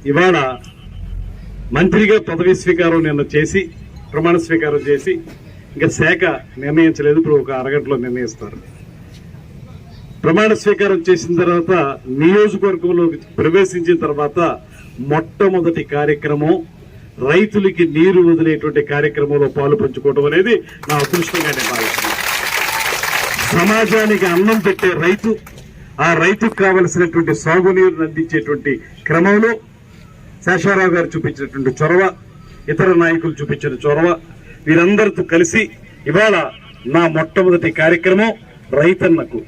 ఇవాళ మంత్రిగా పదవీ స్వీకారం నిన్న చేసి ప్రమాణ స్వీకారం చేసి ఇంకా శాఖ నిర్ణయించలేదు. ఇప్పుడు ఒక అరగంటలో నిర్ణయిస్తారు. ప్రమాణ స్వీకారం చేసిన తర్వాత నియోజకవర్గంలో ప్రవేశించిన తర్వాత మొట్టమొదటి కార్యక్రమం రైతులకి నీరు వదిలేటువంటి కార్యక్రమంలో పాలు పంచుకోవడం అనేది నా అదృష్టంగా నేను భావిస్తున్నాను. సమాజానికి అన్నం పెట్టే రైతు, ఆ రైతుకు కావలసినటువంటి సాగునీరును అందించేటువంటి క్రమంలో శేషారావు గారు చూపించినటువంటి చొరవ, ఇతర నాయకులు చూపించిన చొరవ, వీరందరితో కలిసి ఇవాళ నా మొట్టమొదటి కార్యక్రమం రైతన్నకు,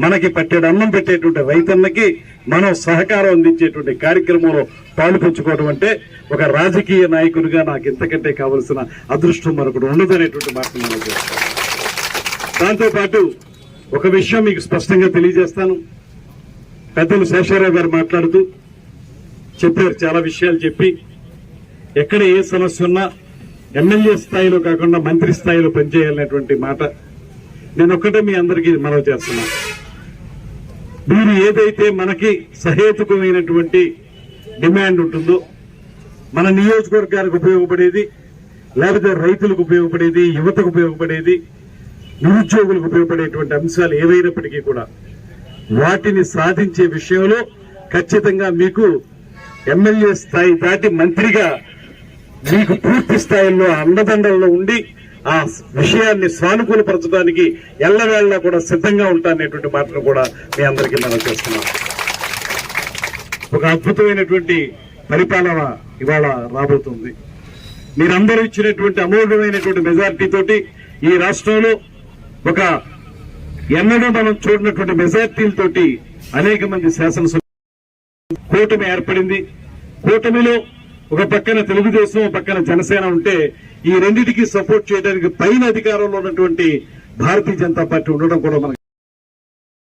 మనకి పట్టేడు అన్నం పెట్టేటువంటి రైతన్నకి మనం సహకారం అందించేటువంటి కార్యక్రమంలో పాలు పంచుకోవడం అంటే ఒక రాజకీయ నాయకునిగా నాకు ఇంతకంటే కావలసిన అదృష్టం మరొకటి ఉండదనేటువంటి మాట మనం చేస్తాం. దాంతోపాటు ఒక విషయం మీకు స్పష్టంగా తెలియజేస్తాను. పెద్దలు శేషారావు గారు మాట్లాడుతూ చెప్పారు, చాలా విషయాలు చెప్పి ఎక్కడ ఏ సమస్య ఉన్నా ఎమ్మెల్యే స్థాయిలో కాకుండా మంత్రి స్థాయిలో పనిచేయాలనేటువంటి మాట నేను ఒక్కటే మీ అందరికీ మనవి చేస్తున్నా. మీరు ఏదైతే మనకి సహేతుకమైనటువంటి డిమాండ్ ఉంటుందో, మన నియోజకవర్గానికి ఉపయోగపడేది, లేకపోతే రైతులకు ఉపయోగపడేది, యువతకు ఉపయోగపడేది, నిరుద్యోగులకు ఉపయోగపడేటువంటి అంశాలు ఏవైనప్పటికీ కూడా వాటిని సాధించే విషయంలో ఖచ్చితంగా మీకు ఎమ్మెల్యే స్థాయి దాటి మంత్రిగా మీకు పూర్తి స్థాయిలో అండదండల్లో ఉండి ఆ విషయాన్ని సానుకూలపరచడానికి ఎల్లవేళలా కూడా సిద్ధంగా ఉంటాననేటువంటి మాటను కూడా మీ అందరికీ మనం చేస్తున్నాం. ఒక అద్భుతమైనటువంటి పరిపాలన ఇవాళ రాబోతుంది. మీరందరూ ఇచ్చినటువంటి అమోఘమైనటువంటి మెజారిటీ తోటి ఈ రాష్ట్రంలో ఒక ఎన్నడూ మనం చూడనటువంటి మెజారిటీలతోటి అనేక మంది శాసనసభ్యులు కూటమి ఏర్పడింది. కూటమిలో ఒక పక్కన తెలుగుదేశం, ఒక పక్కన జనసేన ఉంటే ఈ రెండింటికి సపోర్ట్ చేయడానికి పైన అధికారంలో ఉన్నటువంటి భారతీయ జనతా పార్టీ ఉండడం కూడా మనకు